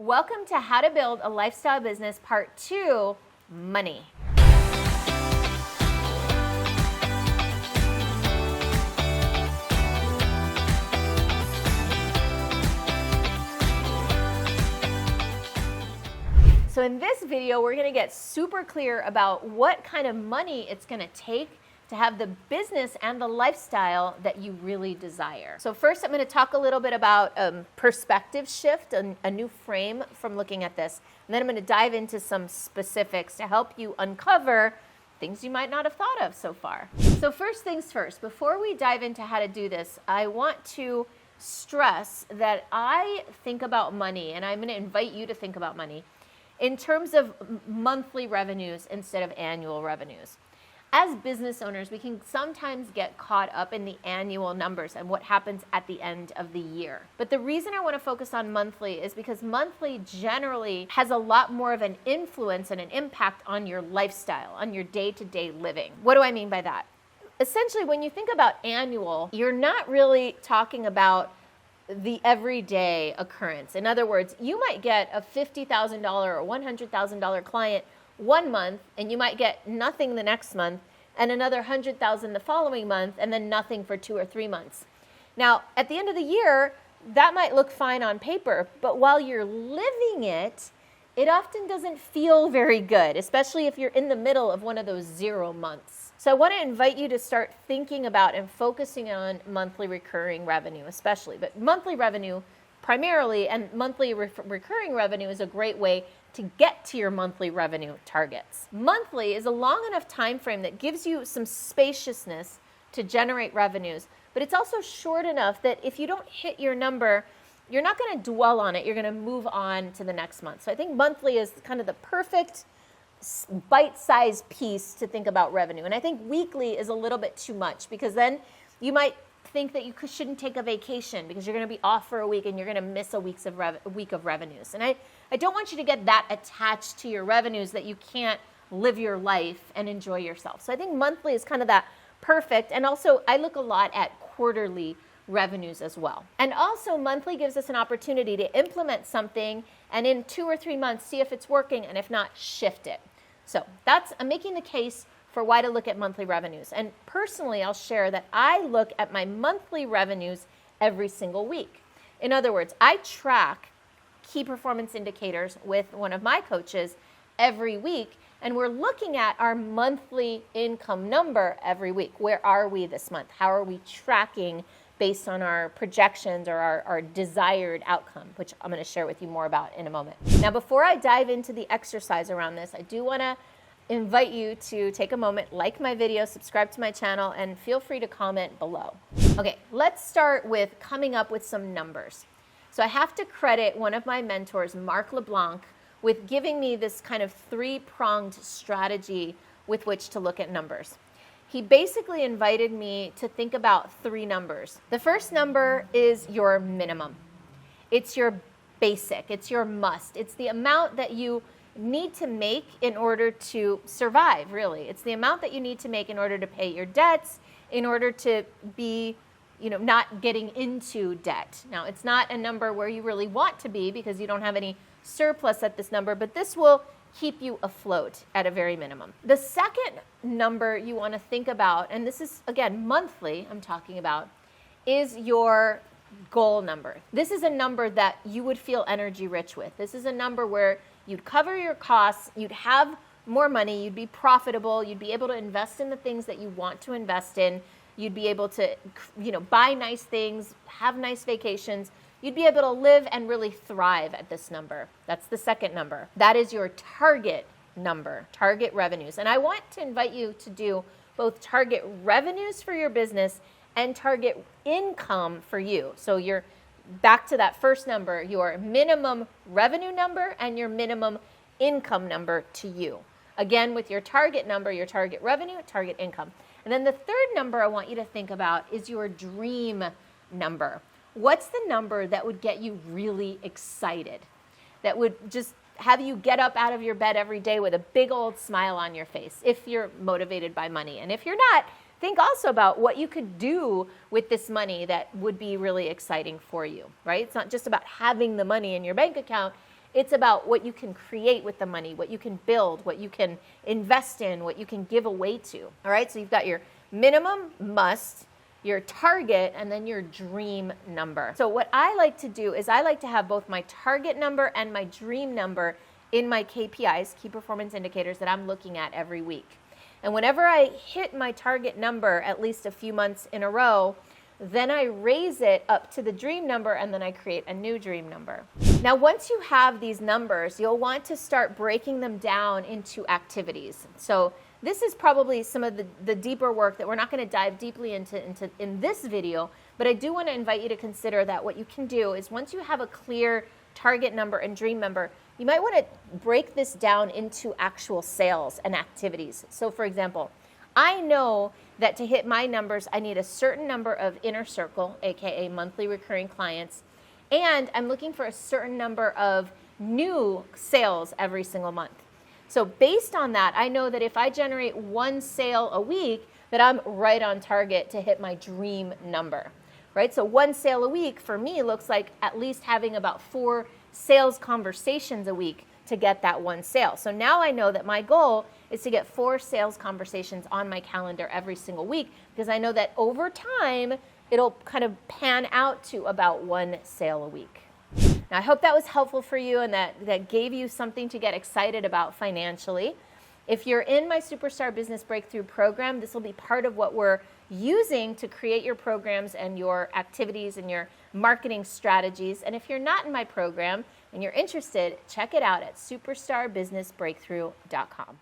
Welcome to How to Build a Lifestyle Business Part 2, Money. So in this video, we're gonna get super clear about what kind of money it's gonna take to have the business and the lifestyle that you really desire. So first, I'm gonna talk a little bit about perspective shift, a new frame from looking at this. And then I'm gonna dive into some specifics to help you uncover things you might not have thought of so far. So first things first, before we dive into how to do this, I want to stress that I think about money, and I'm gonna invite you to think about money in terms of monthly revenues instead of annual revenues. As business owners, we can sometimes get caught up in the annual numbers and what happens at the end of the year. But the reason I want to focus on monthly is because monthly generally has a lot more of an influence and an impact on your lifestyle, on your day-to-day living. What do I mean by that? Essentially, when you think about annual, you're not really talking about the everyday occurrence. In other words, you might get a $50,000 or $100,000 client one month, and you might get nothing the next month, and another $100,000 the following month, and then nothing for 2 or 3 months. Now, at the end of the year, that might look fine on paper, but while you're living it, it often doesn't feel very good, especially if you're in the middle of one of those 0 months. So I want to invite you to start thinking about and focusing on monthly recurring revenue, especially, but monthly revenue primarily, and monthly recurring revenue is a great way to get to your monthly revenue targets. Monthly is a long enough time frame that gives you some spaciousness to generate revenues, but it's also short enough that if you don't hit your number, you're not going to dwell on it. You're going to move on to the next month. So I think monthly is kind of the perfect bite-sized piece to think about revenue. And I think weekly is a little bit too much, because then you might think that you shouldn't take a vacation because you're going to be off for a week and you're going to miss a week of revenues. And I don't want you to get that attached to your revenues that you can't live your life and enjoy yourself. So I think monthly is kind of that perfect. And also I look a lot at quarterly revenues as well. And also monthly gives us an opportunity to implement something and in 2 or 3 months see if it's working, and if not, shift it. So I'm making the case for why to look at monthly revenues. And personally, I'll share that I look at my monthly revenues every single week. In other words, I track key performance indicators with one of my coaches every week, and we're looking at our monthly income number every week. Where are we this month? How are we tracking based on our projections or our desired outcome, which I'm going to share with you more about in a moment. Now, before I dive into the exercise around this, I do want to invite you to take a moment, like my video, subscribe to my channel, and feel free to comment below. Okay, let's start with coming up with some numbers. So I have to credit one of my mentors, Mark LeBlanc, with giving me this kind of 3-pronged strategy with which to look at numbers. He basically invited me to think about 3 numbers. The first number is your minimum. It's your basic, it's your must. It's the amount that you need to make in order to survive, really. It's the amount that you need to make in order to pay your debts, in order to be, not getting into debt. Now, it's not a number where you really want to be because you don't have any surplus at this number, but this will keep you afloat at a very minimum. The second number you want to think about, and this is, again, monthly I'm talking about, is your goal number. This is a number that you would feel energy rich with. This is a number where you'd cover your costs, you'd have more money, you'd be profitable, you'd be able to invest in the things that you want to invest in, you'd be able to, buy nice things, have nice vacations, you'd be able to live and really thrive at this number. That's the second number. That is your target number, target revenues. And I want to invite you to do both target revenues for your business and target income for you. So you're back to that first number, your minimum revenue number and your minimum income number to you. Again, with your target number, your target revenue, target income. And then the third number I want you to think about is your dream number. What's the number that would get you really excited? That would just have you get up out of your bed every day with a big old smile on your face if you're motivated by money. And if you're not, think also about what you could do with this money that would be really exciting for you, right? It's not just about having the money in your bank account. It's about what you can create with the money, what you can build, what you can invest in, what you can give away to. All right, so you've got your minimum must, your target, and then your dream number. So what I like to do is I like to have both my target number and my dream number in my KPIs, key performance indicators, that I'm looking at every week. And whenever I hit my target number at least a few months in a row, then I raise it up to the dream number, and then I create a new dream number. Now, once you have these numbers, you'll want to start breaking them down into activities. So this is probably some of the deeper work that we're not going to dive deeply into in this video, but I do want to invite you to consider that what you can do is once you have a clear target number and dream number, you might want to break this down into actual sales and activities. So for example, I know that to hit my numbers, I need a certain number of inner circle, aka monthly recurring clients, and I'm looking for a certain number of new sales every single month. So based on that, I know that if I generate 1 sale a week, that I'm right on target to hit my dream number, right? So 1 sale a week for me looks like at least having about 4 sales conversations a week to get that 1 sale. So now I know that my goal is to get 4 sales conversations on my calendar every single week, because I know that over time, it'll kind of pan out to about 1 sale a week. Now, I hope that was helpful for you and that gave you something to get excited about financially. If you're in my Superstar Business Breakthrough program, this will be part of what we're using to create your programs and your activities and your marketing strategies. And if you're not in my program and you're interested, check it out at superstarbusinessbreakthrough.com.